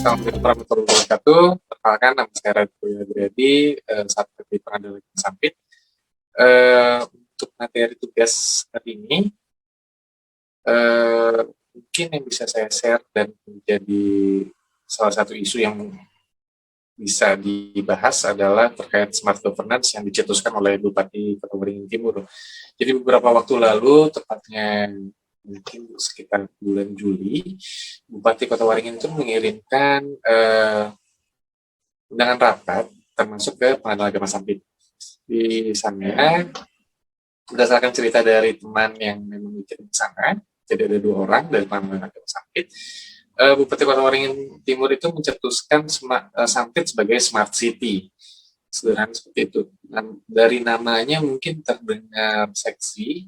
Assalamualaikum warahmatullahi wabarakatuh. Perkenalkan, nama saya Raditya Adriadi, Satgas di Pengadilan Negeri Sampit. Untuk materi tugas hari ini, mungkin yang bisa saya share dan menjadi salah satu isu yang bisa dibahas adalah terkait smart governance yang dicetuskan oleh Bupati Kota Waringin Timur. Jadi beberapa waktu lalu, tepatnya mungkin sekitar bulan Juli, Bupati Kota Waringin itu mengirimkan undangan rapat termasuk ke Pengadilan Agama Sampit. Di sana, berdasarkan cerita dari teman yang memang dikirim ke sana, jadi ada 2 orang dari Pengadilan Agama Sampit, Bupati Kota Waringin Timur itu mencetuskan Sampit sebagai smart city. Sederhana seperti itu. Dan dari namanya mungkin terdengar seksi,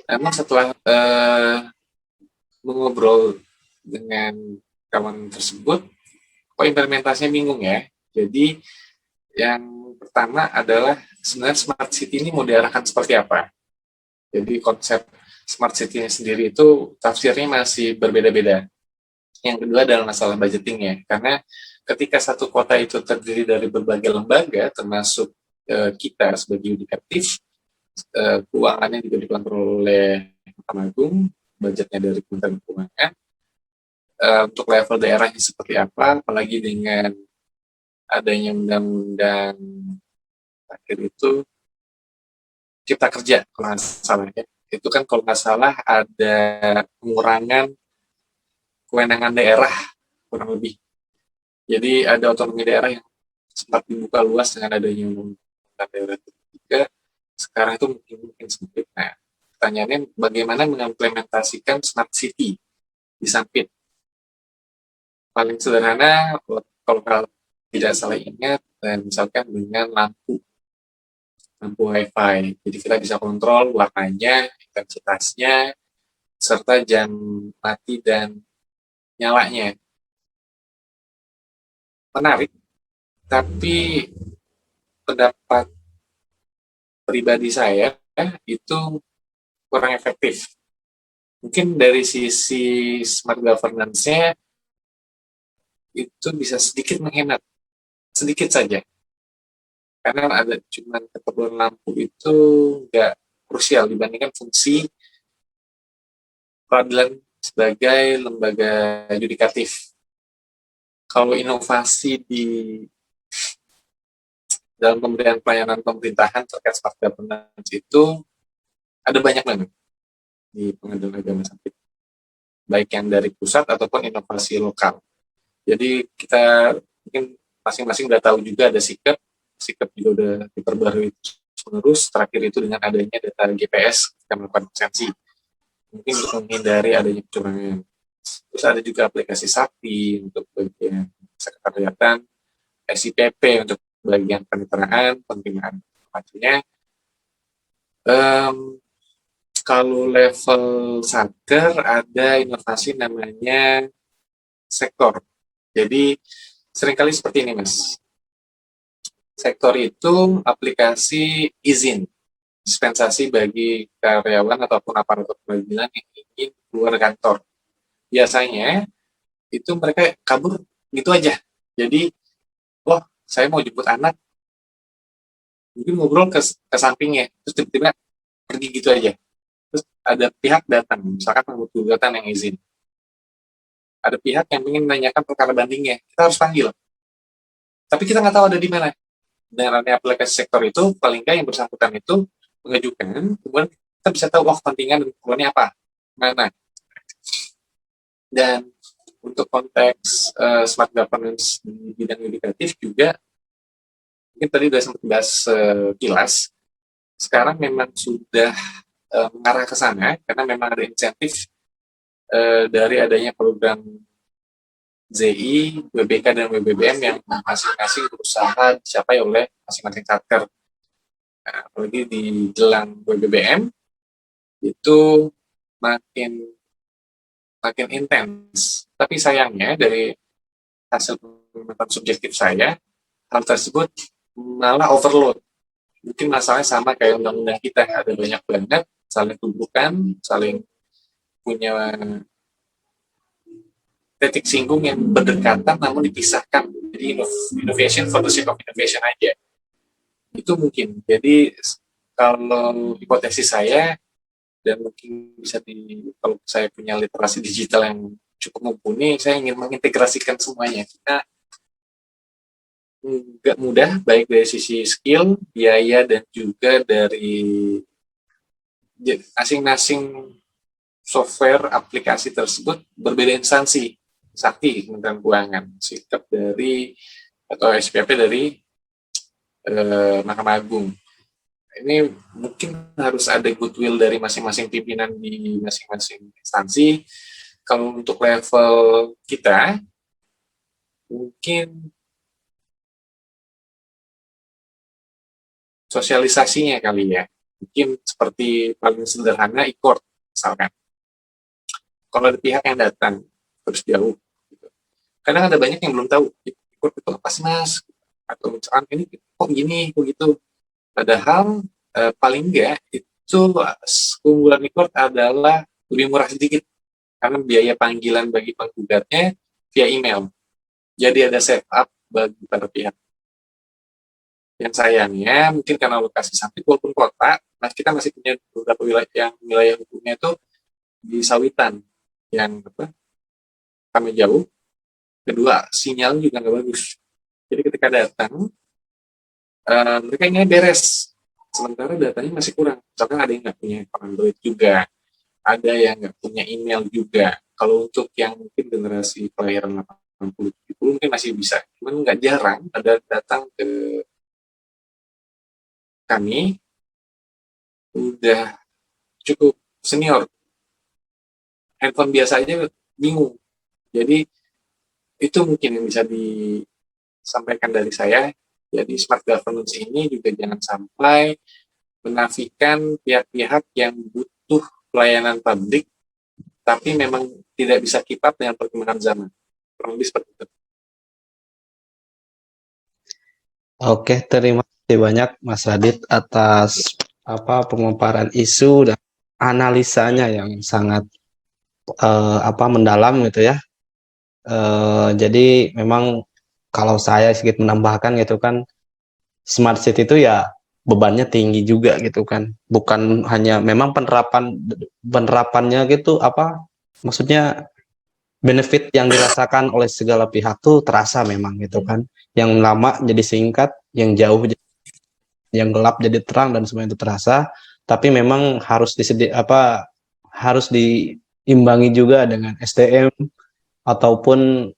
namun setelah mengobrol dengan kawan tersebut, kok implementasinya bingung ya. Jadi yang pertama adalah sebenarnya smart city ini mau diarahkan seperti apa. Jadi konsep smart city sendiri itu tafsirnya masih berbeda-beda. Yang kedua adalah masalah budgeting-nya, karena ketika satu kota itu terdiri dari berbagai lembaga, termasuk kita sebagai yudikatif, keuangannya juga dikontrol oleh Mahkamah Agung, budgetnya dari Kementerian Keuangan, untuk level daerahnya seperti apa, apalagi dengan adanya undang-undang akhir itu Cipta Kerja kalau nggak salah ya. Itu kan kalau nggak salah ada pengurangan kewenangan daerah kurang lebih. Jadi ada otonomi daerah yang sempat dibuka luas dengan adanya undang-undang daerah ketiga. Sekarang itu mungkin sempit. Nah, pertanyaannya bagaimana mengimplementasikan smart city di Sampit? Paling sederhana kalau tidak salah ingat, misalkan dengan lampu WiFi. Jadi kita bisa kontrol warnanya, intensitasnya, serta jam mati dan nyalanya. Menarik, tapi pendapat pribadi saya itu kurang efektif. Mungkin dari sisi smart governance-nya itu bisa sedikit menghemat, sedikit saja. Karena ada cuman keperluan lampu itu nggak krusial dibandingkan fungsi peradilan sebagai lembaga yudikatif. Kalau inovasi di dalam pemberian pelayanan pemerintahan terkait smart governance itu ada banyak banget di Pengadilan Agama Sampit, baik yang dari pusat ataupun inovasi lokal. Jadi kita mungkin masing-masing udah tahu juga ada sikap juga udah diperbarui terus. Terakhir itu dengan adanya data GPS kita melakukan absensi, mungkin untuk menghindari adanya kecurangan. Terus ada juga aplikasi Sakti untuk bagian sekretariatan, SIPP untuk bagian penyederhanaan, penerimaan informasinya. Kalau level satker ada inovasi namanya sektor. Jadi seringkali seperti ini, Mas. Sektor itu aplikasi izin dispensasi bagi karyawan ataupun aparatur pengadilan yang ingin keluar kantor. Biasanya itu mereka kabur gitu aja. Jadi, wah, saya mau jemput anak, mungkin ngobrol ke sampingnya, terus tiba-tiba pergi gitu aja. Terus ada pihak datang, misalkan pengemudi gugatan yang izin. Ada pihak yang ingin menanyakan perkara bandingnya, kita harus panggil. Tapi kita nggak tahu ada di mana. Dengan adanya aplikasi sektor itu, paling nggak yang bersangkutan itu mengajukan, kemudian kita bisa tahu, oh, kepentingan dan keperluannya apa, mana. Dan untuk konteks smart governance di bidang yudikatif juga, mungkin tadi sudah sempat bahas kilas, sekarang memang sudah mengarah ke sana, karena memang ada insentif dari adanya program ZI, WBK, dan WBBM yang masing-masing berusaha dicapai oleh masing-masing satker. Nah, apalagi di jelang WBBM, itu makin intens. Tapi sayangnya dari hasil pengamatan subjektif saya, hal tersebut malah overload. Mungkin masalahnya sama kayak undang-undang kita, ada banyak banget, saling tumbukan, saling punya titik singgung yang berdekatan namun dipisahkan. Jadi innovation for the sake of innovation aja. Itu mungkin. Jadi kalau hipotesis saya, dan mungkin bisa kalau saya punya literasi digital yang cukup mumpuni, saya ingin mengintegrasikan semuanya. Kita nggak mudah, baik dari sisi skill, biaya, dan juga dari masing-masing software aplikasi tersebut berbeda instansi. Sakti Kementerian Keuangan, sikap dari atau SPP dari Mahkamah Agung. Ini mungkin harus ada goodwill dari masing-masing pimpinan di masing-masing instansi. Kalau untuk level kita, mungkin sosialisasinya kali ya. Mungkin seperti paling sederhana e-court misalkan. Kalau ada pihak yang datang terus jauh, gitu. Kadang ada banyak yang belum tahu e-court itu apa sih mas, atau misalkan ini kok gini, kok gitu. Padahal paling enggak itu keunggulan e-court adalah lebih murah sedikit karena biaya panggilan bagi penggugatnya via email. Jadi ada save up bagi para pihak. Yang sayangnya mungkin karena lokasi samping walaupun kota, nah kita masih punya beberapa wilayah hukumnya itu di Sawitan yang kami jauh. Kedua, sinyal juga nggak bagus. Jadi ketika datang, mereka ingin beres, sementara datanya masih kurang. Misalkan ada yang nggak punya Android juga, ada yang nggak punya email juga. Kalau untuk yang mungkin generasi kelahiran 80 70 mungkin masih bisa. Cuman nggak jarang ada datang ke kami udah cukup senior. Handphone biasa aja bingung. Jadi itu mungkin yang bisa disampaikan dari saya. Jadi smart governance ini juga jangan sampai menafikan pihak-pihak yang butuh pelayanan publik, tapi memang tidak bisa keep up dengan perkembangan zaman. Kurang lebih seperti itu. Oke, terima kasih banyak Mas Radit atas pemaparan isu dan analisanya yang sangat mendalam gitu ya. Jadi memang kalau saya sedikit menambahkan gitu kan, smart city itu ya bebannya tinggi juga gitu kan. Bukan hanya memang penerapannya gitu maksudnya benefit yang dirasakan oleh segala pihak tuh terasa memang gitu kan. Yang lama jadi singkat, yang jauh yang gelap jadi terang dan semua itu terasa. Tapi memang harus harus diimbangi juga dengan SDM ataupun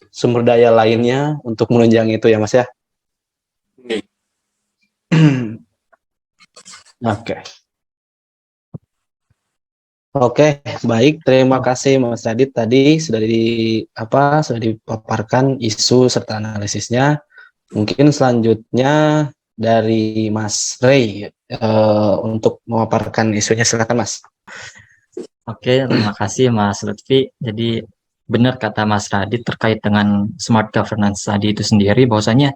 sumber daya lainnya untuk menunjang itu ya Mas ya. Oke. Oke, baik. Terima kasih Mas Radit tadi sudah dipaparkan isu serta analisisnya. Mungkin selanjutnya dari Mas Ray untuk memaparkan isunya, silakan Mas. Oke, terima kasih Mas Lutfi. Jadi benar kata Mas Radit terkait dengan smart governance tadi itu sendiri, bahwasanya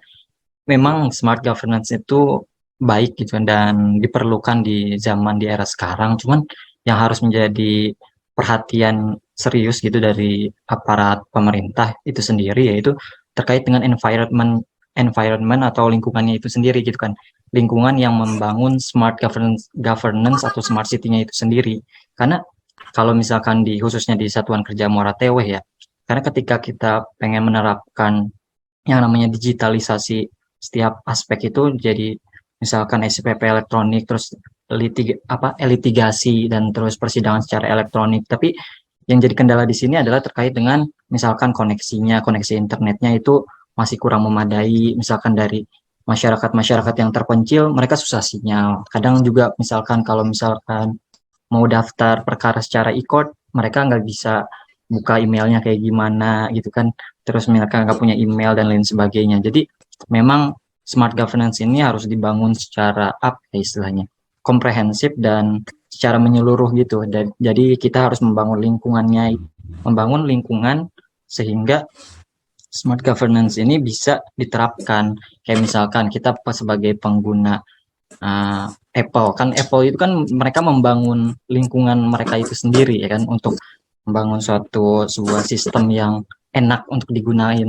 memang smart governance itu baik gitu dan diperlukan di era sekarang. Cuman yang harus menjadi perhatian serius gitu dari aparat pemerintah itu sendiri yaitu terkait dengan environment atau lingkungannya itu sendiri gitu kan. Lingkungan yang membangun smart governance atau smart city-nya itu sendiri. Karena kalau misalkan khususnya di Satuan Kerja Muara Teweh ya, karena ketika kita pengen menerapkan yang namanya digitalisasi setiap aspek itu, jadi misalkan SPP elektronik, terus litigasi dan terus persidangan secara elektronik. Tapi yang jadi kendala di sini adalah terkait dengan misalkan koneksi internetnya itu masih kurang memadai. Misalkan dari masyarakat yang terpencil, mereka susah sinyal. Kadang juga misalkan kalau mau daftar perkara secara e-court, mereka nggak bisa buka emailnya kayak gimana gitu kan. Terus mereka nggak punya email dan lain sebagainya. Jadi memang smart governance ini harus dibangun secara istilahnya komprehensif dan secara menyeluruh gitu. Jadi kita harus membangun lingkungan sehingga smart governance ini bisa diterapkan. Kayak misalkan kita sebagai pengguna Apple itu kan mereka membangun lingkungan mereka itu sendiri ya kan, untuk membangun sebuah sistem yang enak untuk digunain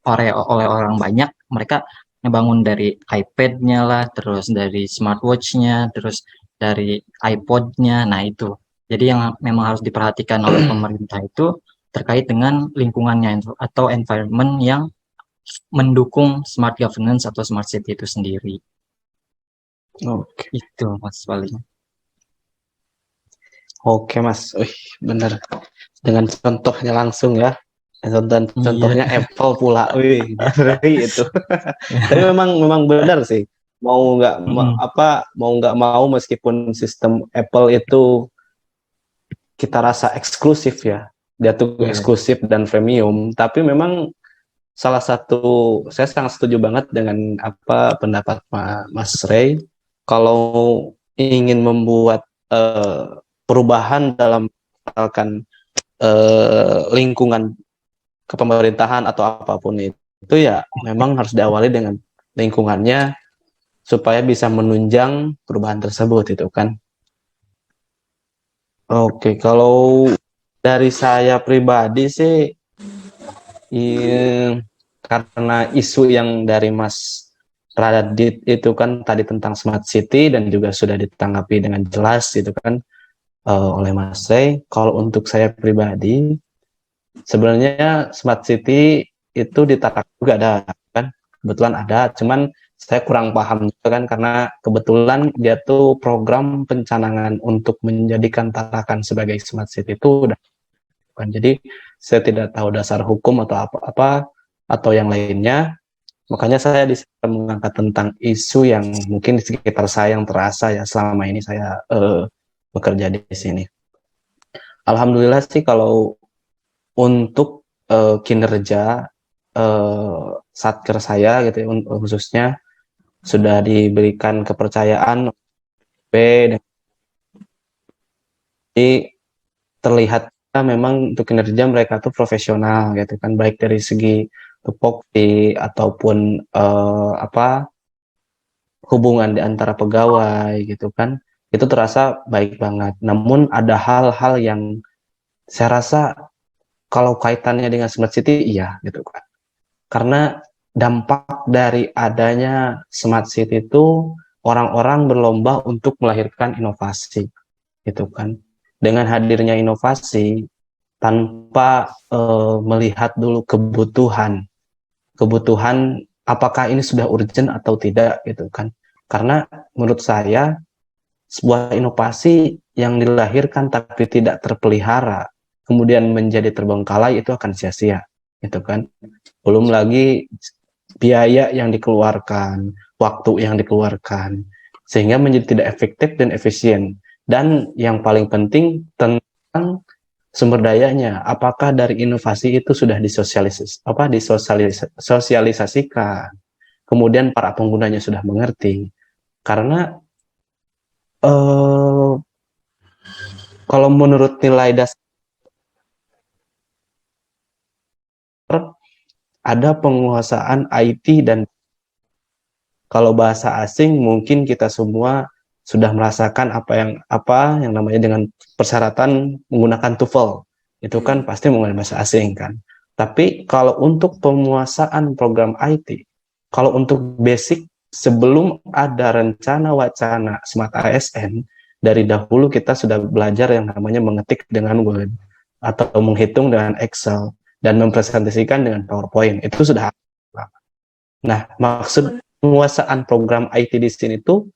oleh orang banyak, mereka ngebangun dari iPad-nya lah, terus dari smartwatch-nya, terus dari iPod-nya. Nah, itu. Jadi yang memang harus diperhatikan oleh pemerintah itu terkait dengan lingkungannya atau environment yang mendukung smart governance atau smart city itu sendiri. Oke, Itu Mas paling. oke Mas. Wih, bener. Dengan contohnya langsung ya. Dan Iya. contohnya Apple pula. Wih, ngeri itu. Tapi memang benar sih. Mm-mm. Mau nggak mau meskipun sistem Apple itu kita rasa eksklusif ya. Dia tuh Iya. eksklusif dan premium, tapi memang salah satu saya sangat setuju banget dengan apa pendapat Mas Ray kalau ingin membuat perubahan dalam misalkan lingkungan kepemerintahan atau apapun itu ya memang harus diawali dengan lingkungannya supaya bisa menunjang perubahan tersebut itu kan. Oke, kalau dari saya pribadi sih karena isu yang dari Mas Radit itu kan tadi tentang smart city dan juga sudah ditanggapi dengan jelas gitu kan oleh Mas Ray. Kalau untuk saya pribadi sebenarnya smart city itu di Tarakan juga ada kan, kebetulan ada, cuman saya kurang paham juga kan karena kebetulan dia tuh program pencanangan untuk menjadikan Tarakan sebagai smart city itu udah kan. Jadi saya tidak tahu dasar hukum atau apa-apa atau yang lainnya. Makanya saya di sini mengangkat tentang isu yang mungkin di sekitar saya yang terasa ya selama ini saya bekerja di sini. Alhamdulillah sih kalau untuk kinerja satker saya gitu ya, khususnya sudah diberikan kepercayaan B dan jadi terlihat memang untuk kinerja mereka tuh profesional gitu kan, baik dari segi tupoksi ataupun hubungan di antara pegawai gitu kan, itu terasa baik banget. Namun ada hal-hal yang saya rasa kalau kaitannya dengan smart city iya gitu kan, karena dampak dari adanya smart city itu orang-orang berlomba untuk melahirkan inovasi gitu kan. Dengan hadirnya inovasi tanpa melihat dulu kebutuhan apakah ini sudah urgent atau tidak gitu kan. Karena menurut saya sebuah inovasi yang dilahirkan tapi tidak terpelihara kemudian menjadi terbengkalai itu akan sia-sia gitu kan. Belum lagi biaya yang dikeluarkan, waktu yang dikeluarkan sehingga menjadi tidak efektif dan efisien. Dan yang paling penting tentang sumber dayanya, apakah dari inovasi itu sudah disosialisasikan, kemudian para penggunanya sudah mengerti. Karena kalau menurut nilai dasar ada penguasaan IT dan kalau bahasa asing mungkin kita semua sudah merasakan apa yang namanya dengan persyaratan menggunakan TOEFL. Itu kan pasti menggunakan bahasa asing kan. Tapi kalau untuk penguasaan program IT, kalau untuk basic sebelum ada rencana wacana Smart ASN, dari dahulu kita sudah belajar yang namanya mengetik dengan Word atau menghitung dengan Excel dan mempresentasikan dengan PowerPoint. Itu sudah. Nah, maksud penguasaan program IT di sini tuh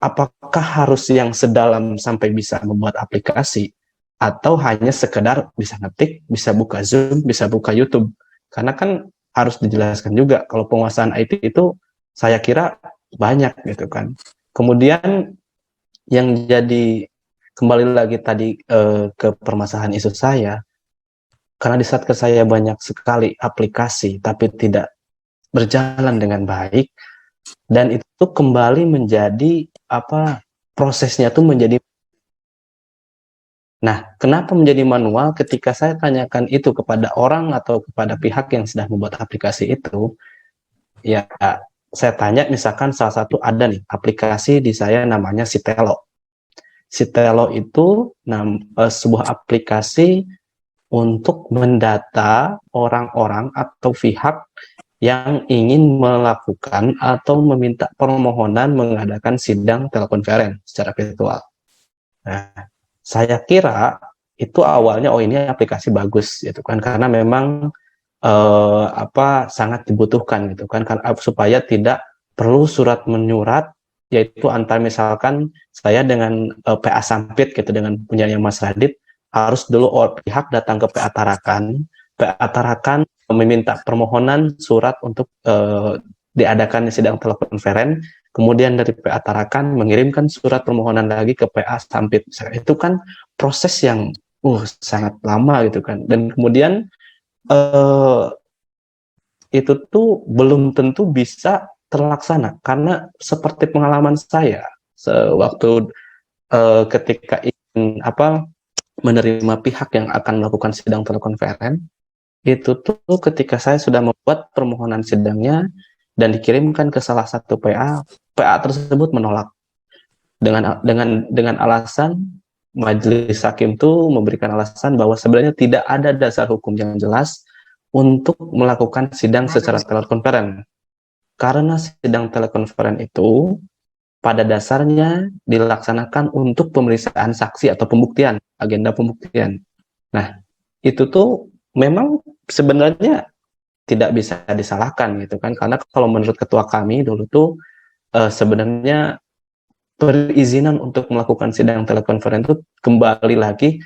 apakah harus yang sedalam sampai bisa membuat aplikasi atau hanya sekedar bisa ngetik, bisa buka Zoom, bisa buka YouTube. Karena kan harus dijelaskan juga kalau penguasaan IT itu saya kira banyak gitu kan. Kemudian yang jadi kembali lagi tadi ke permasalahan isu saya, karena di saat saya banyak sekali aplikasi tapi tidak berjalan dengan baik dan itu kembali menjadi prosesnya tuh menjadi. Nah, kenapa menjadi manual? Ketika saya tanyakan itu kepada orang atau kepada pihak yang sedang membuat aplikasi itu, ya saya tanya misalkan salah satu ada nih aplikasi di saya namanya Sitelo. Sitelo itu sebuah aplikasi untuk mendata orang-orang atau pihak yang ingin melakukan atau meminta permohonan mengadakan sidang telekonferensi secara virtual. Nah, saya kira itu awalnya ini aplikasi bagus gitu kan, karena memang sangat dibutuhkan gitu kan, karena supaya tidak perlu surat menyurat, yaitu antar misalkan saya dengan PA Sampit gitu, dengan punyanya Mas Radit, harus dulu pihak datang ke PA Tarakan, PA Tarakan meminta permohonan surat untuk diadakan sidang telekonferen, kemudian dari PA Tarakan mengirimkan surat permohonan lagi ke PA Sampit. Itu kan proses yang sangat lama gitu kan, dan kemudian itu tuh belum tentu bisa terlaksana, karena seperti pengalaman saya sewaktu ketika ingin menerima pihak yang akan melakukan sidang telekonferen, itu tuh ketika saya sudah membuat permohonan sidangnya dan dikirimkan ke salah satu PA, PA tersebut menolak dengan alasan, majelis hakim tuh memberikan alasan bahwa sebenarnya tidak ada dasar hukum yang jelas untuk melakukan sidang secara telekonferen, karena sidang telekonferen itu pada dasarnya dilaksanakan untuk pemeriksaan saksi atau pembuktian, agenda pembuktian. Nah, itu tuh memang sebenarnya tidak bisa disalahkan gitu kan, karena kalau menurut ketua kami dulu tuh sebenarnya perizinan untuk melakukan sidang telekonferensi itu kembali lagi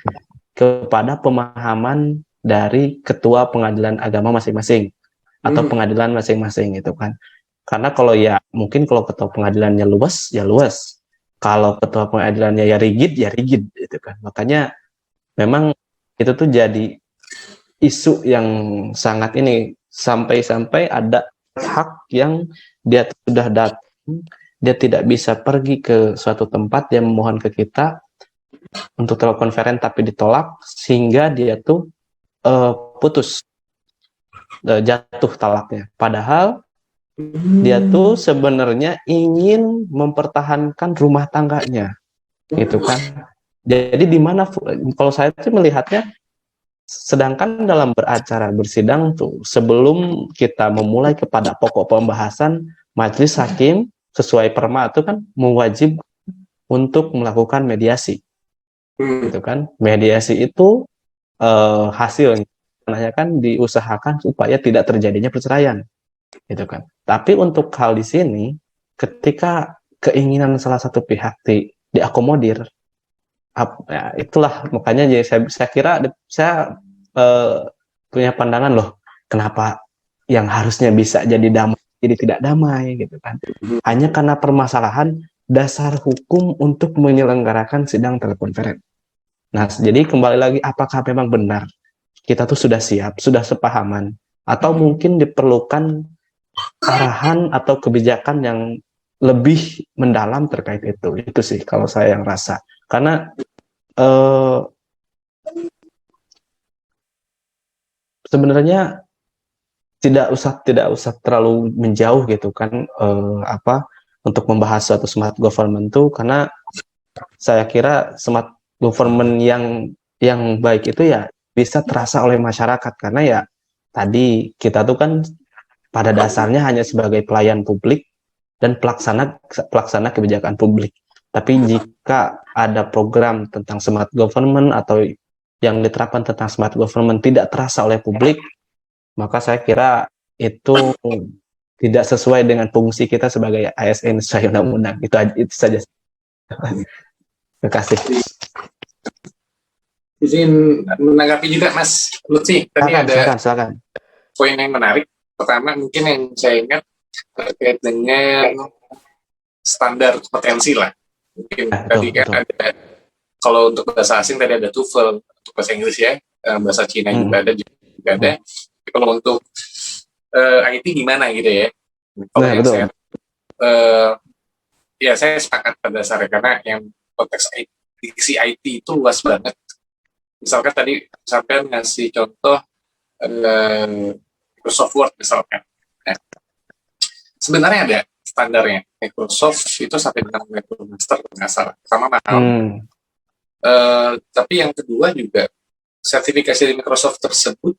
kepada pemahaman dari ketua pengadilan agama masing-masing atau pengadilan masing-masing gitu kan. Karena kalau ya mungkin kalau ketua pengadilannya luas ya luas, kalau ketua pengadilannya ya rigid gitu kan. Makanya memang itu tuh jadi isu yang sangat ini, sampai-sampai ada hak yang dia sudah datang, dia tidak bisa pergi ke suatu tempat, dia memohon ke kita untuk telekonferen tapi ditolak, sehingga dia tuh putus, jatuh talaknya. Padahal dia tuh sebenarnya ingin mempertahankan rumah tangganya, gitu kan. Jadi di mana kalau saya tuh melihatnya, sedangkan dalam beracara bersidang tuh sebelum kita memulai kepada pokok pembahasan, majelis hakim sesuai perma itu kan mewajib untuk melakukan mediasi, gitu kan. Mediasi itu hasilnya kan diusahakan supaya tidak terjadinya perceraian, gitu kan. Tapi untuk hal di sini, ketika keinginan salah satu pihak diakomodir, ya, itulah makanya jadi saya kira saya punya pandangan loh, kenapa yang harusnya bisa jadi damai jadi tidak damai gitu kan, hanya karena permasalahan dasar hukum untuk menyelenggarakan sidang telekonferensi. Nah, jadi kembali lagi, apakah memang benar kita tuh sudah siap, sudah sepahaman, atau mungkin diperlukan arahan atau kebijakan yang lebih mendalam terkait itu sih kalau saya yang rasa. Karena sebenarnya tidak usah terlalu menjauh gitu kan, untuk membahas suatu smart government tuh, karena saya kira smart government yang baik itu ya bisa terasa oleh masyarakat, karena ya tadi kita tuh kan pada dasarnya hanya sebagai pelayan publik dan pelaksana kebijakan publik. Tapi jika ada program tentang smart government atau yang diterapkan tentang smart government tidak terasa oleh publik, maka saya kira itu tidak sesuai dengan fungsi kita sebagai ASN sesuai undang-undang. Itu saja. Terima kasih. Izin menanggapi juga Mas Lutfi, tadi silakan. Poin yang menarik. Pertama mungkin yang saya ingat terkait dengan standar kompetensi lah. Mungkin tadi kan ada, kalau untuk bahasa asing tadi ada TOEFL, untuk bahasa Inggris ya, bahasa Cina juga ada. Kalau untuk IT gimana gitu ya? Kalau yang betul. Saya sepakat pada dasarnya, karena yang konteks diksi IT itu luas banget. Misalkan tadi sampai ngasih contoh Microsoft Word misalkan. Nah, sebenarnya ada standarnya. Microsoft itu sampai dengan Master nggak salah, sama mahal. Tapi yang kedua juga sertifikasi dari Microsoft tersebut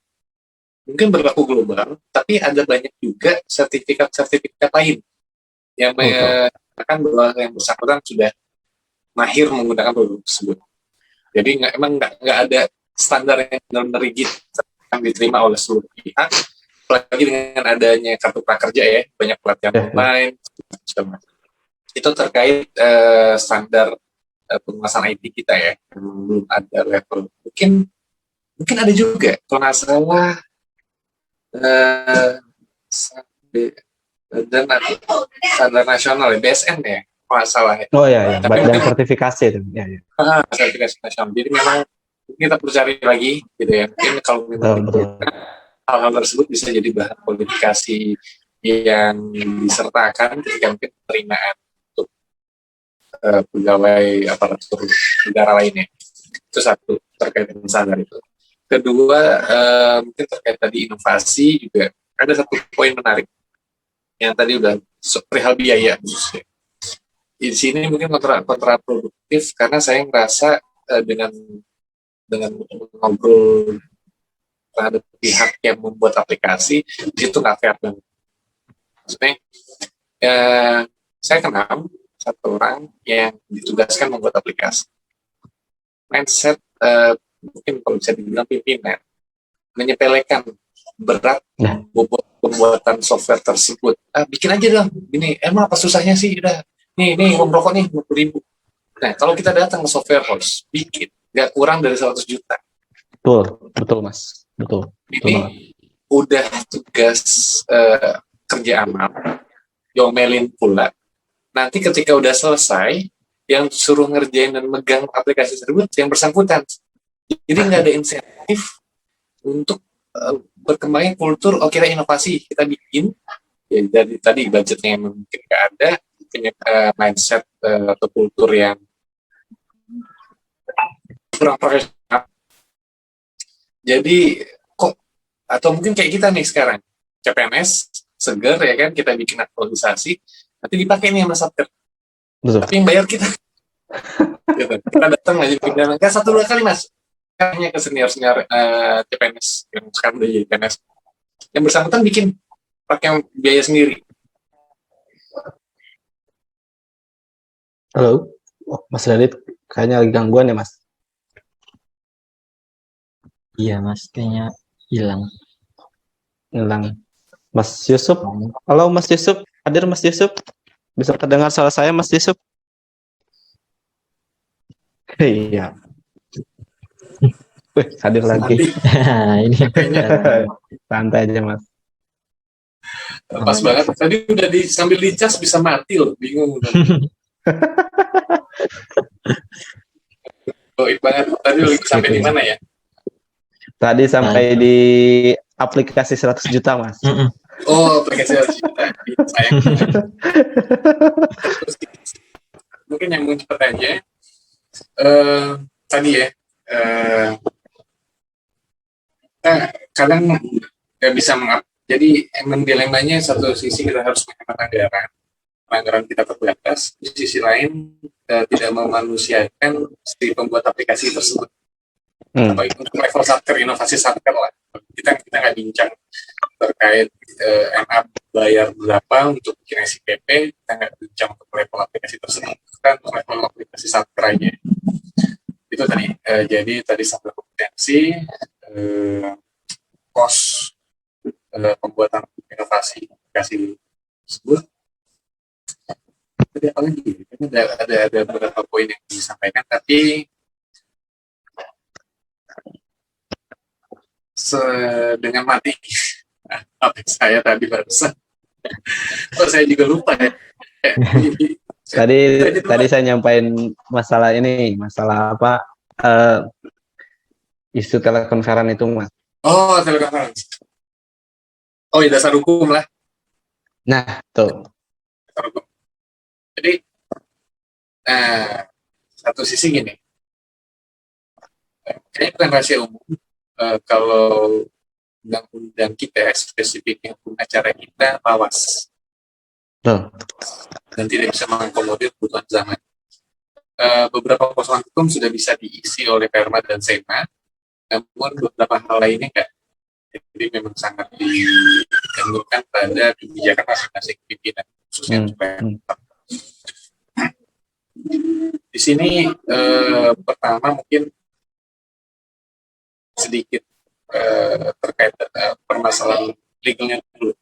mungkin berlaku global, tapi ada banyak juga sertifikat-sertifikat lain yang Betul. menyatakan bahwa yang bersangkutan sudah mahir menggunakan produk tersebut. Jadi nggak ada standar yang benar-benar rigid yang diterima oleh seluruh pihak. Apalagi dengan adanya kartu prakerja ya, banyak pelatihan online, itu terkait standar penguasaan IT kita ya, belum ada level. Mungkin ada juga, kalau nggak salah, dan standar nasional ya, BSN ya, kalau nggak salah ya. Oh ya, Tapi dan mungkin sertifikasi itu. Ya, ya. sertifikasi nasional. Jadi memang kita perlu cari lagi gitu ya. Mungkin kalau memang Betul. hal-hal tersebut bisa jadi bahan kualifikasi yang disertakan ketika mungkin penerimaan untuk pegawai aparatur negara lainnya. Itu satu, terkait dengan standar itu. Kedua, mungkin terkait tadi inovasi juga ada satu poin menarik yang tadi udah perihal biaya khususnya. Di sini mungkin kontraproduktif karena saya merasa dengan ngobrol terhadap pihak yang membuat aplikasi itu nggak fair banget. Maksudnya saya kenal satu orang yang ditugaskan membuat aplikasi. Mindset mungkin kalau bisa dibilang pimpinan menyepelekan berat bobot pembuatan software tersebut. Bikin aja dong, gini, emang apa susahnya sih? Udah, nih uang rokok nih 50.000. Nah, kalau kita datang ke software house, bikin nggak kurang dari 100 juta. Betul Mas, betul Ini udah tugas kerja amal, diomelin pula. Nanti ketika udah selesai, yang suruh ngerjain dan megang aplikasi tersebut yang bersangkutan. Jadi nggak ada insentif untuk berkembangnya kultur, kita inovasi, kita bikin. Ya, jadi tadi budgetnya mungkin nggak ada, punya mindset atau kultur yang kurang profesional. Jadi atau mungkin kayak kita nih sekarang, CPNS, seger ya kan, kita bikin aktualisasi, nanti dipakai nih sama Satker. Tapi yang bayar kita. Gitu. Kita datang aja bikin nggak 1-2 kali Mas. Hanya ke senior-senior CPNS yang sekarang udah jadi CPNS. Yang bersangkutan bikin pakai biaya sendiri. Halo, Mas Radit, kayaknya lagi gangguan ya Mas? Iya Mas, kayaknya hilang. Mas Yusuf, halo Mas Yusuf, hadir Mas Yusuf? Bisa terdengar suara saya Mas Yusuf? Iya. Hadir lagi. Ini Santai aja Mas. Pas banget. Tadi udah sambil dicas bisa mati loh, bingung. Banget. Tadi sampai di mana ya? Tadi sampai di aplikasi 100 juta Mas. Oh, aplikasi 100 juta. Mungkin yang mau cepat aja. Tadi ya. Kadang nggak bisa jadi emang dilemanya satu sisi kita harus menghemat anggaran kita terbatas, di sisi lain tidak memanusiakan si pembuat aplikasi tersebut. Atau itu untuk level satker, inovasi satker lah. Kita nggak bincang terkait MA bayar berapa untuk bikin SIPP, kita nggak bincang untuk level aplikasi tersebut, kita untuk level aplikasi satker aja. Itu tadi. Jadi tadi sampai kompetensi, cost pembuatan inovasi aplikasi tersebut. Jadi apa lagi? Ada beberapa poin yang disampaikan, tapi dengan mati apa saya tadi barusan. Saya juga lupa ya. Tadi saya nyampain masalah ini, masalah apa? Isu telekonferensi itu Mas. Oh, telekonferensi. Oh, ya dasar hukum lah. Nah, tuh. Dasar hukum. Jadi, satu sisi gini, kayaknya bukan rahasia umum kalau undang-undang kita spesifiknya hukum acara kita lawas dan tidak bisa mengakomodir kebutuhan zaman. Beberapa persoalan hukum sudah bisa diisi oleh Perma dan Sema, namun beberapa hal lainnya enggak. Jadi memang sangat digantungkan pada kebijakan masing-masing pimpinan, khususnya Hmm. supaya di sini pertama mungkin sedikit terkait permasalahan legalnya dulu.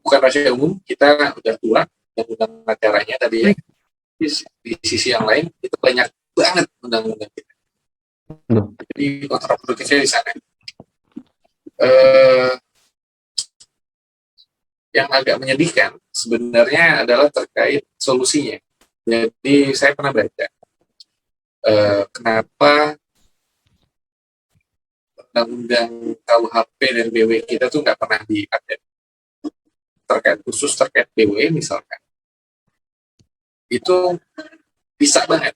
Bukan rahasia umum, kita udah tua dan undang acaranya tadi ya. Di sisi yang lain itu banyak banget undang-undang kita. Jadi kontraproduktifnya di sana. Yang agak menyedihkan sebenarnya adalah terkait solusinya. Jadi saya pernah baca kenapa undang-undang KUHP dan BW kita tuh nggak pernah diupdate terkait BW misalkan. Itu bisa banget,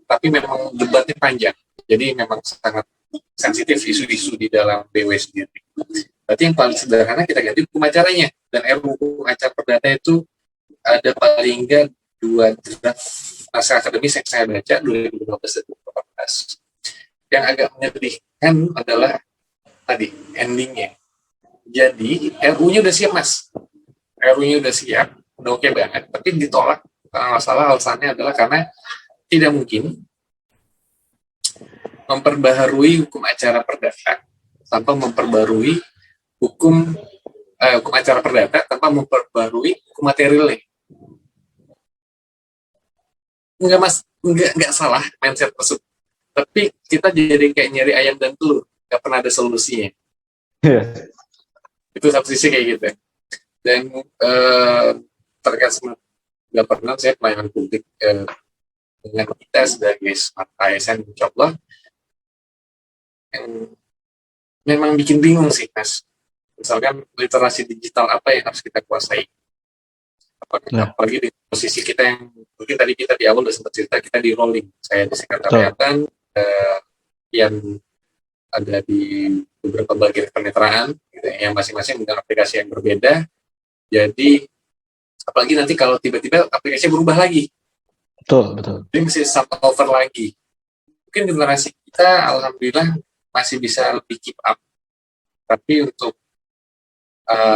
tapi memang debatnya panjang. Jadi memang sangat sensitif isu-isu di dalam BW sendiri. Berarti yang paling sederhana kita ganti hukum acaranya. Dan RUU hukum acara perdata itu ada paling enggak 2 draft naskah akademis yang saya baca 2012 dan 2014. Yang agak menyedihkan adalah tadi endingnya. Jadi RUU-nya udah siap mas, RUU-nya udah siap, udah oke banget, tapi ditolak karena masalah alasannya adalah karena tidak mungkin memperbaharui hukum acara perdata tanpa memperbarui hukum acara perdata tanpa memperbarui hukum materialnya. Enggak mas, enggak salah mindset tersebut. Tapi kita jadi kayak nyari ayam dan telur, nggak pernah ada solusinya. Itu satu sisi kayak gitu. Dan terkait smart governance, saya pelayanan publik dengan kita sebagai smart ASN, insyaallah yang memang bikin bingung sih mas. Misalkan literasi digital apa yang harus kita kuasai? Apalagi di posisi kita yang mungkin tadi kita di awal udah sempat cerita, kita di rolling. Saya di sekretariatan yang ada di beberapa bagian penetraan gitu, yang masing-masing dengan aplikasi yang berbeda. Jadi apalagi nanti kalau tiba-tiba aplikasinya berubah lagi, betul. Jadi mesti start over lagi. Mungkin generasi kita alhamdulillah masih bisa lebih keep up, tapi untuk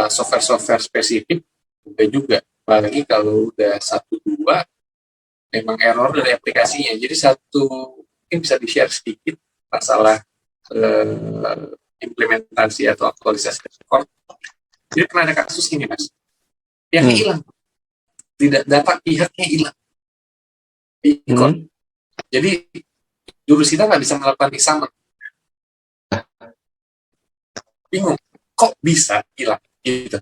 software spesifik enggak juga. Apalagi kalau udah 1-2 memang error dari aplikasinya. Jadi mungkin bisa di-share sedikit masalah implementasi atau aktualisasi record. Jadi pernah ada kasus ini mas, yang hilang, tidak data pihaknya hilang. Jadi jurus kita nggak bisa melakukan examen. Bingung, kok bisa hilang gitu?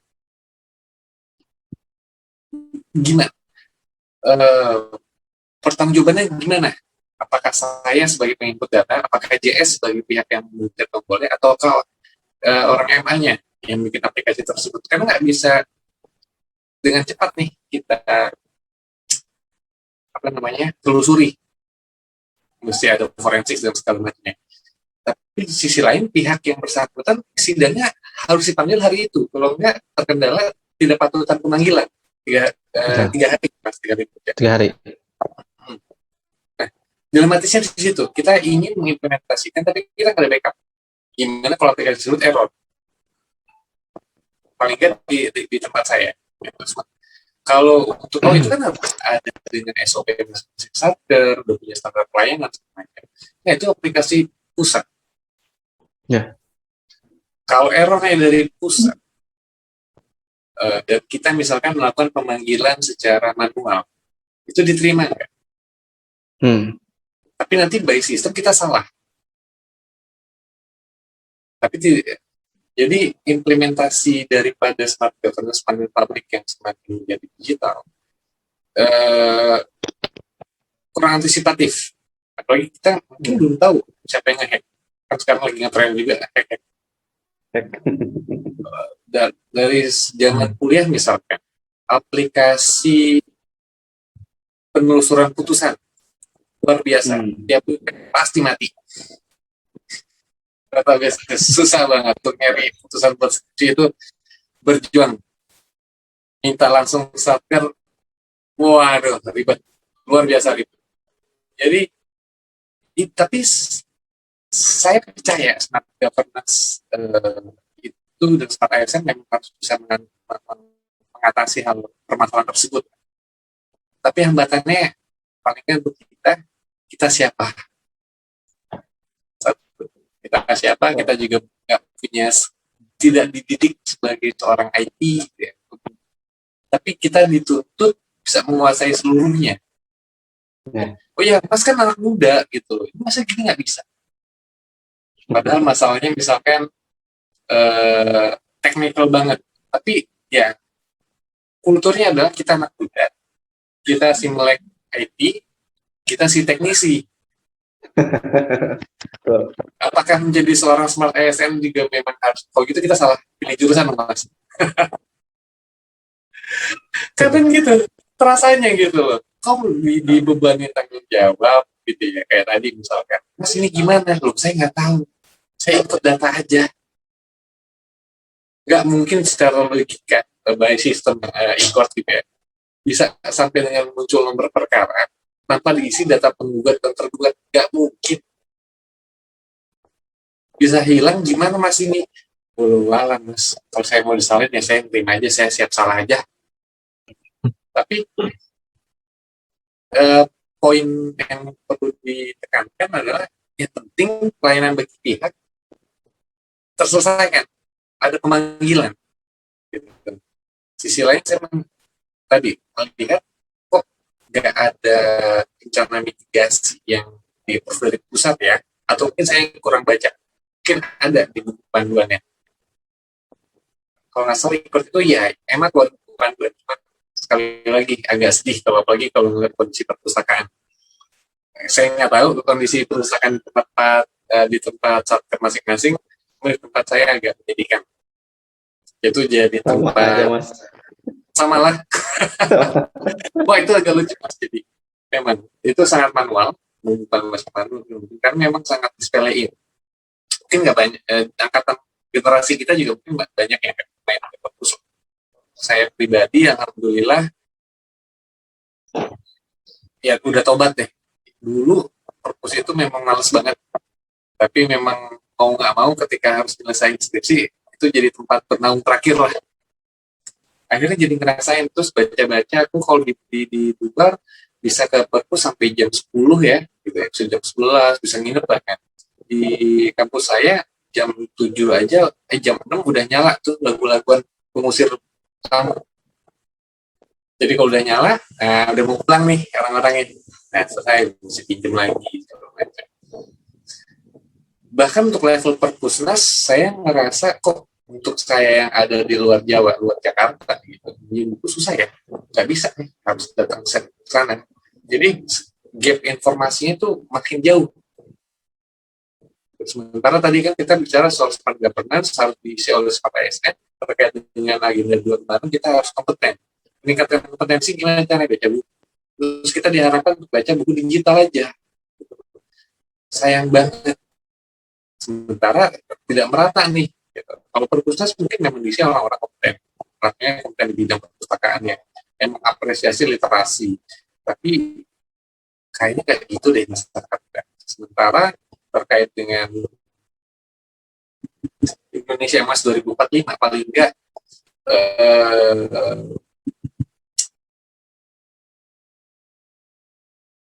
Gimana? Pertanggungjawabannya gimana? Apakah saya sebagai penginput data, apakah JS sebagai pihak yang mencet tombolnya, atau orang MA-nya yang bikin aplikasi tersebut? Karena nggak bisa dengan cepat nih kita telusuri, mesti ada forensik dan segala macamnya. Tapi di sisi lain pihak yang bersangkutan sidangnya harus dipanggil hari itu, kalau enggak terkendala tidak patutan pemanggilan 3 hari mas, 3 hari. Nah, dilematisnya di situ, kita ingin mengimplementasikan tapi kita nggak ada backup. Gimana kalau aplikasi tersebut error? Paling nggak di tempat saya. Kalau untuk itu kan harus ada dengan SOP masing-masing satker, udah punya standar pelayanan semacam. Nah itu aplikasi pusat. Kalau errornya dari pusat, dan kita misalkan melakukan pemanggilan secara manual, itu diterima nggak? Tapi nanti by system kita salah. Jadi implementasi daripada smart governance panel publik yang semakin menjadi digital kurang antisipatif. Apalagi kita mungkin belum tahu siapa yang nge-hack. Kan sekarang lagi nge-trend juga hack. Dari zaman kuliah misalkan, aplikasi penelusuran putusan luar biasa, dia pasti mati. Susah banget untuk nyari putusan buat skripsi itu, berjuang minta langsung satker, waduh ribet, luar biasa ribet. Jadi Tapi saya percaya smart governance itu dan smart ASN memang harus bisa mengatasi hal permasalahan tersebut. Tapi hambatannya palingnya untuk kita siapa? Kita siapa? Kita juga nggak punya, tidak dididik sebagai seorang IT, gitu ya. Tapi kita dituntut bisa menguasai seluruhnya. Ya. Oh ya, Mas kan anak muda gitu, masa gini nggak bisa? Padahal masalahnya misalkan technical banget, tapi ya kulturnya adalah kita anak muda, kita si melek IT, kita si teknisi. Apakah menjadi seorang smart ASN juga memang harus? Kalau gitu kita salah pilih jurusan, Mas. Kadang gitu, terasanya gitu loh. Kau dibebani tanggung jawab gitu ya, kayak tadi misalkan, Mas ini gimana? Loh, saya nggak tahu. Saya ikut data aja. Nggak mungkin secara logika by sistem import gitu ya, bisa sampai dengan muncul nomor perkara tanpa diisi data penggugat dan tergugat. Nggak mungkin. Bisa hilang gimana Mas ini? Walah Mas, kalau saya mau disalin ya saya terima aja, saya siap salah aja. Tapi poin yang perlu ditekankan adalah yang penting pelayanan bagi pihak terselesaikan, ada pemanggilan. Gitu. Sisi lain saya tadi melihat kok nggak ada rencana mitigasi yang di-approve dari pusat ya, atau mungkin saya kurang baca, mungkin ada di buku panduannya. Kalau nggak salah ikut itu ya emang buat buku panduan, cuma sekali lagi agak sedih kalau apalagi kalau melihat kondisi perpustakaan. Saya nggak tahu kondisi perpustakaan di tempat satker masing-masing, di tempat saya agak menyedihkan. Itu jadi tempat aja, Mas. Sama lah. Wah itu agak lucu Mas. Jadi memang itu sangat manual, bukan Mas manual, karena memang sangat disepelein. Mungkin nggak banyak angkatan generasi kita juga mungkin banyak yang main perpus. Saya pribadi alhamdulillah ya udah tobat deh. Dulu perpus itu memang males banget, tapi memang mau nggak mau ketika harus menyelesaikan skripsi itu jadi tempat bernaung terakhir lah. Akhirnya jadi ngerasain, terus baca-baca aku kalau di luar bisa ke perpus sampai jam 10 ya gitu ya, bisa jam 11 bisa nginep bahkan. Di kampus saya jam 7 aja jam 6 udah nyala tuh lagu-laguan pengusir tamu. Jadi kalau udah nyala, nah udah mau pulang nih orang-orangnya, nah selesai mesti pinjem lagi. Bahkan untuk level perpusnas saya ngerasa kok untuk saya yang ada di luar Jawa, luar Jakarta gitu, buku susah ya, nggak bisa nih, harus datang ke sana. Jadi gap informasinya tuh makin jauh. Sementara tadi kan kita bicara soal smart governance harus diisi oleh smart ASN, terkait dengan agenda 2 kemarin kita harus kompeten. Meningkatkan kompetensi gimana caranya baca buku. Terus kita diharapkan untuk baca buku digital aja. Sayang banget. Sementara tidak merata nih. Gitu. Kalau perpusnas mungkin memang diisi orang-orang kompeten. Orangnya kompeten di bidang perpustakaannya. Yang mengapresiasi literasi. Tapi kayaknya kayak gitu deh masyarakat. Sementara terkait dengan Indonesia Emas 2045 paling enggak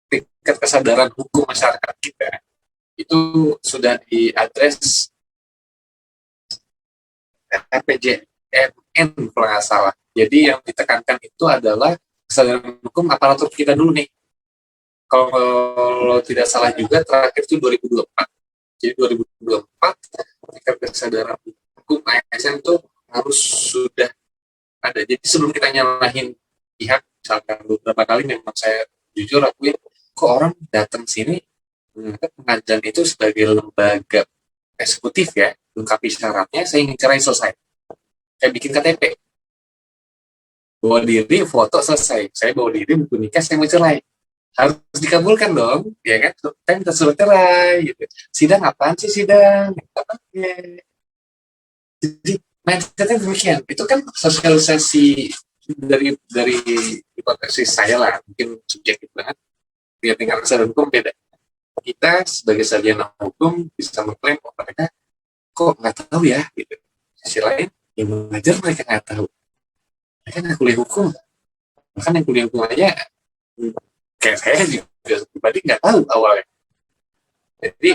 tingkat kesadaran hukum masyarakat kita itu sudah diadres RPJMN kalau nggak salah. Jadi yang ditekankan itu adalah kesadaran hukum aparatur kita dulu nih. Kalau tidak salah juga terakhir itu 2024. Jadi 2024 tingkat kesadaran hukum ASN itu harus sudah ada. Jadi sebelum kita nyalahin pihak, misalkan beberapa kali memang saya jujur akuin, kok orang datang sini menganggap pengadilan itu sebagai lembaga eksekutif ya, lengkapi syaratnya, saya ingin cerai selesai. Kayak bikin KTP. Bawa diri, foto selesai. Saya bawa diri, buku nikah, saya mau cerai. Harus dikabulkan dong, ya kan? Saya minta surat cerai, gitu. Sidang apaan sih sidang? Jadi mindsetnya demikian. Itu kan sosialisasi dari hipotesis saya lah, mungkin subjektif banget. Dia tinggal kesadaran hukum beda. kita sebagai sarjana hukum bisa mengklaim oh, mereka kok nggak tahu ya gitu. Sisi lain yang mengajar mereka nggak tahu, mereka nggak kuliah hukum, bahkan yang kuliah hukum aja kayak saya juga pribadi nggak tahu awalnya. Jadi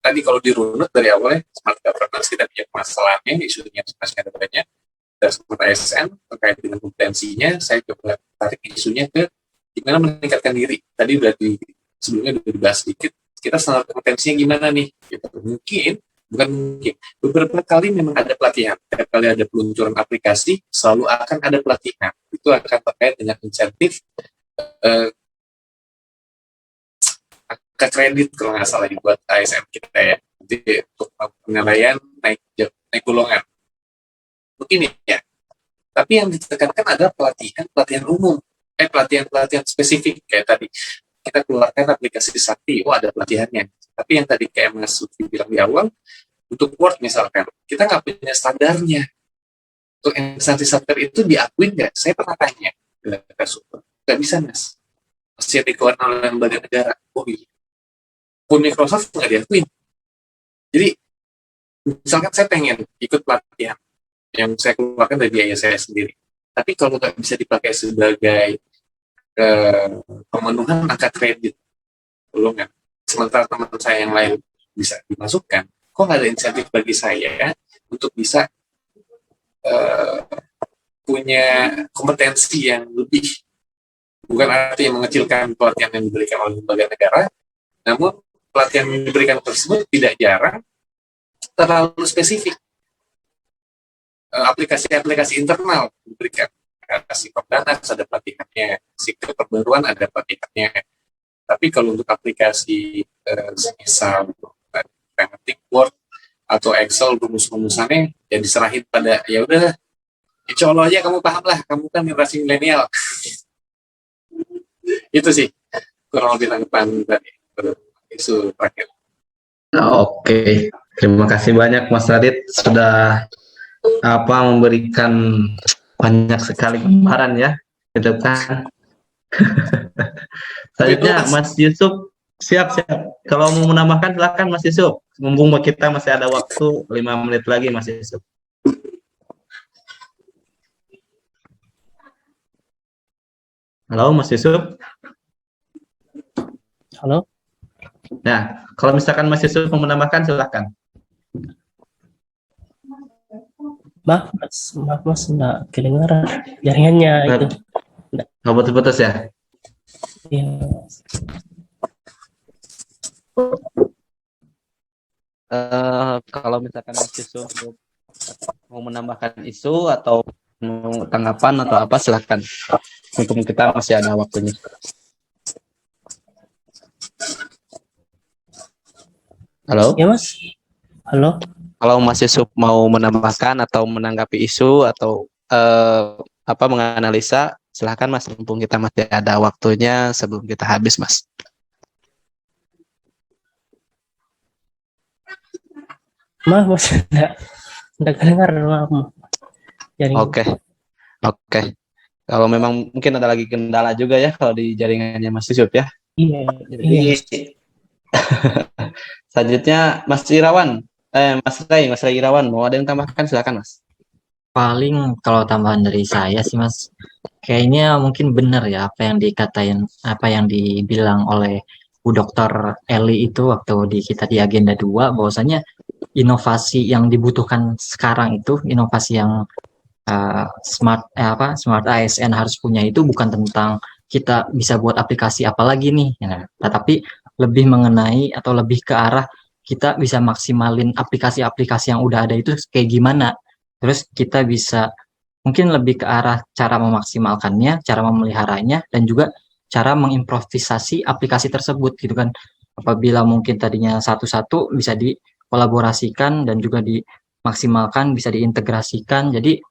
tadi kalau dirunut dari awalnya smart governance tidak punya masalahnya, isunya masih ada banyak. Dan smart ASN terkait dengan kompetensinya, saya coba tarik isunya ke gimana meningkatkan diri. Tadi udah sebelumnya udah dibahas sedikit, kita standar kompetensinya gimana nih? Gitu. Bukan mungkin. Beberapa kali memang ada pelatihan. Setiap kali ada peluncuran aplikasi, selalu akan ada pelatihan. Itu akan terkait dengan insentif angka kredit kalau nggak salah buat ASN kita ya. Jadi untuk penilaian naik golongan. Mungkin ya. Tapi yang ditekankan adalah pelatihan umum. Pelatihan spesifik kayak tadi. Kita keluarkan aplikasi Sakti, ada pelatihannya. Tapi yang tadi kayak Mas Lutfi bilang di awal, untuk Word misalkan, kita nggak punya standarnya. Untuk instansi software itu diakuin nggak? Saya pernah tanya ke Kasuper. Nggak bisa, Mas. Masih dikeluarkan oleh lembaga negara. Oh iya. Pun Microsoft nggak diakuin. Jadi, misalkan saya pengen ikut pelatihan yang saya keluarkan dari biaya saya sendiri. Tapi kalau nggak bisa dipakai sebagai pemenuhan angka kredit, belum kan? Sementara teman saya yang lain bisa dimasukkan, kok nggak ada insentif bagi saya untuk bisa punya kompetensi yang lebih, bukan artinya mengecilkan pelatihan yang diberikan oleh lembaga negara, namun pelatihan yang diberikan tersebut tidak jarang terlalu spesifik. Aplikasi-aplikasi internal diberikan. Si Kopdanas ada pelatihannya, si keperbaruan ada pelatihannya. Tapi kalau untuk aplikasi misal ngetik Word atau Excel rumus-rumusannya ya diserahin pada ya udah, insya Allah aja kamu paham lah, kamu kan generasi milenial. Itu sih kurang lebih tanggapan dari isu terakhir. Oke, terima kasih banyak Mas Radit sudah memberikan banyak sekali gambaran ya, gitu kan. Selanjutnya Mas Yusuf, siap. Kalau mau menambahkan silakan Mas Yusuf. Mumpung kita masih ada waktu 5 menit lagi Mas Yusuf. Halo Mas Yusuf. Halo. Nah, kalau misalkan Mas Yusuf mau menambahkan silakan. Maaf mas nggak kedengaran jaringannya itu. Nggak putus-putus ya? Iya. Kalau misalkan Mas Yusuf mau menambahkan isu atau mau tanggapan atau apa silakan. Untuk kita masih ada waktunya. Halo? Ya mas. Halo. Kalau Mas Yusuf mau menambahkan atau menanggapi isu atau menganalisa, silahkan Mas, mumpung kita masih ada waktunya sebelum kita habis, Mas. Maaf mas, enggak kedengaran, maaf. Oke. Kalau memang mungkin ada lagi kendala juga ya kalau di jaringannya Mas Yusuf ya. Iya. Selanjutnya Mas Irawan. Mas Ray Irawan, mau ada yang tambahkan silakan Mas. Paling kalau tambahan dari saya sih Mas, kayaknya mungkin benar ya apa yang dibilang oleh Bu Dr. Eli itu waktu kita di agenda 2, bahwasanya inovasi yang dibutuhkan sekarang itu inovasi yang smart ASN harus punya itu bukan tentang kita bisa buat aplikasi apa lagi nih, ya, tetapi lebih mengenai atau lebih ke arah kita bisa maksimalin aplikasi-aplikasi yang udah ada itu kayak gimana. Terus kita bisa mungkin lebih ke arah cara memaksimalkannya, cara memeliharanya, dan juga cara mengimprovisasi aplikasi tersebut gitu kan. Apabila mungkin tadinya satu-satu bisa dikolaborasikan dan juga dimaksimalkan, bisa diintegrasikan. Jadi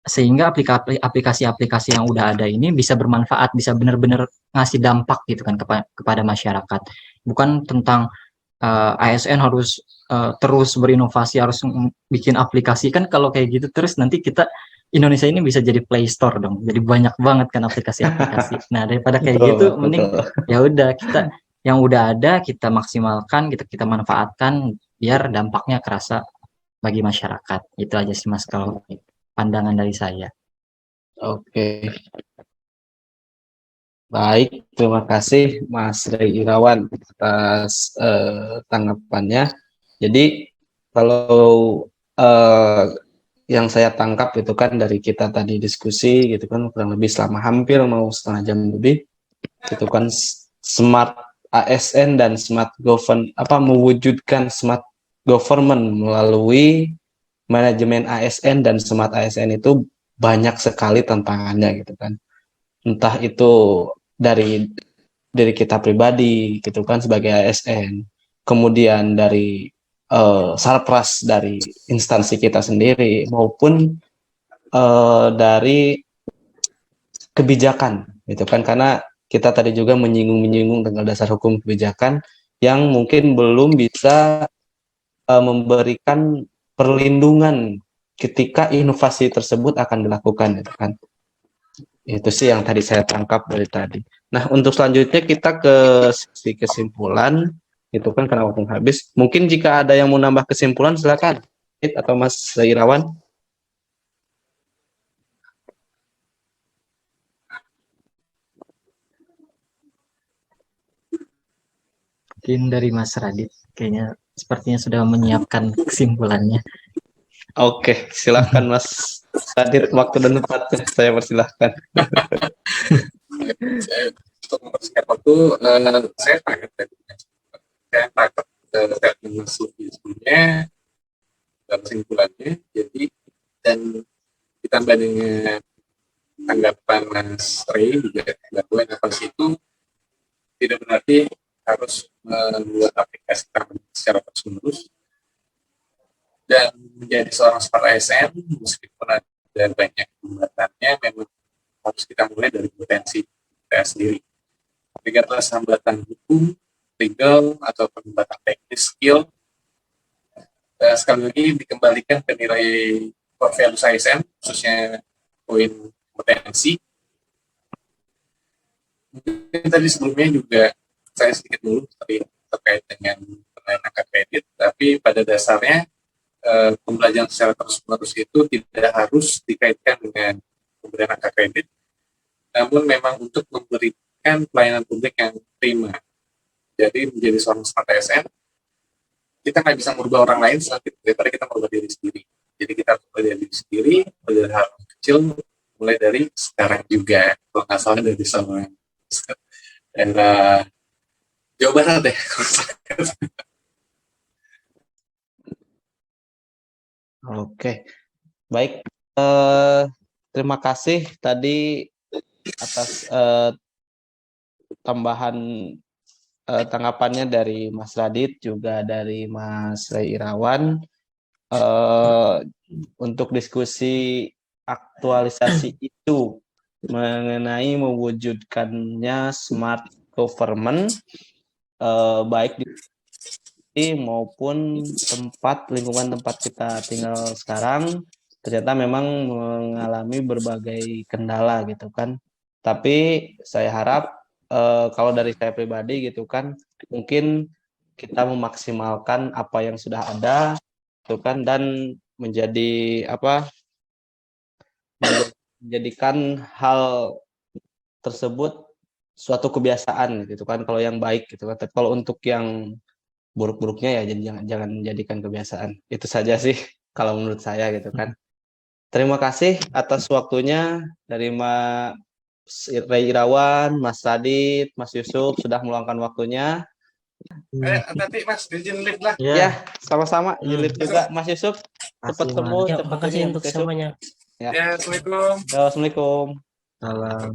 sehingga aplikasi-aplikasi yang udah ada ini bisa bermanfaat, bisa benar-benar ngasih dampak gitu kan kepada masyarakat. Bukan tentang ASN harus terus berinovasi, harus bikin aplikasi kan. Kalau kayak gitu terus nanti kita Indonesia ini bisa jadi Play Store dong. Jadi banyak banget kan aplikasi-aplikasi. Nah, daripada kayak Betul, gitu, Mas, mending betul. ya udah kita yang udah ada kita maksimalkan, kita manfaatkan biar dampaknya kerasa bagi masyarakat. Itu aja sih Mas kalau pandangan dari saya. Oke, baik. Terima kasih Mas Rey Irawan atas tanggapannya. Jadi kalau eh, yang saya tangkap itu kan dari kita tadi diskusi gitu kan kurang lebih selama hampir mau setengah jam lebih itu kan smart ASN dan smart govern apa mewujudkan smart government melalui manajemen ASN dan smart ASN itu banyak sekali tantangannya gitu kan. Entah itu dari kita pribadi gitu kan sebagai ASN, kemudian dari sarpras dari instansi kita sendiri maupun dari kebijakan gitu kan karena kita tadi juga menyinggung tentang dasar hukum kebijakan yang mungkin belum bisa memberikan perlindungan ketika inovasi tersebut akan dilakukan gitu kan. Itu sih yang tadi saya tangkap dari tadi. Nah, untuk selanjutnya kita ke sesi kesimpulan. Itu kan karena waktu habis. Mungkin jika ada yang mau nambah kesimpulan, silakan. Atau Mas Irawan. Mungkin dari Mas Radit, kayaknya sepertinya sudah menyiapkan kesimpulannya. Oke, silakan Mas Radit. Waktu dan tempatnya saya persilahkan. Untuk mempersingkat waktu, saya sepakat tadi. Saya sepakat dengan sebelumnya dalam kesimpulannya. Jadi dan ditambah dengan tanggapan Mas Ray juga bahwa inovasi itu tidak berarti harus membuat aplikasi secara terus-menerus dan menjadi seorang smart ASN meskipun ada banyak hambatannya memang harus kita mulai dari potensi kita sendiri. Regardless hambatan hukum, legal atau hambatan teknis skill, sekali lagi dikembalikan ke nilai core values ASN khususnya poin potensi. Mungkin tadi sebelumnya juga saya sedikit dulu terkait dengan penilaian angka kredit, tapi pada dasarnya pembelajaran secara terus-menerus itu tidak harus dikaitkan dengan pemberian angka kredit, namun memang untuk memberikan pelayanan publik yang prima. Jadi menjadi seorang smart ASN, kita nggak bisa merubah orang lain daripada kita merubah diri sendiri. Jadi kita harus mulai dari diri sendiri, mulai dari hal kecil, mulai dari sekarang juga. Kalau nggak salah dari seorang daerah Jawa Barat deh. Oke, baik. Terima kasih tadi atas tambahan tanggapannya dari Mas Radit juga dari Mas Ray Irawan untuk diskusi aktualisasi itu mengenai mewujudkannya smart government baik di maupun lingkungan tempat kita tinggal sekarang ternyata memang mengalami berbagai kendala gitu kan. Tapi saya harap kalau dari saya pribadi gitu kan mungkin kita memaksimalkan apa yang sudah ada gitu kan dan menjadikan hal tersebut suatu kebiasaan gitu kan kalau yang baik gitu kan. Tapi kalau untuk yang buruk-buruknya ya jadi jangan menjadikan kebiasaan. Itu saja sih kalau menurut saya gitu kan. Terima kasih atas waktunya dari Mas Ray Irawan, Mas Radit, Mas Yusuf sudah meluangkan waktunya. Nanti Mas, izin lift lah. Ya, sama-sama. Julid juga Mas Yusuf. Cepat Makasih, ketemu, Mas. Ya, cepat makasih ini untuk Mas Yusuf. semuanya. Ya, Assalamualaikum. Assalamualaikum. Salam.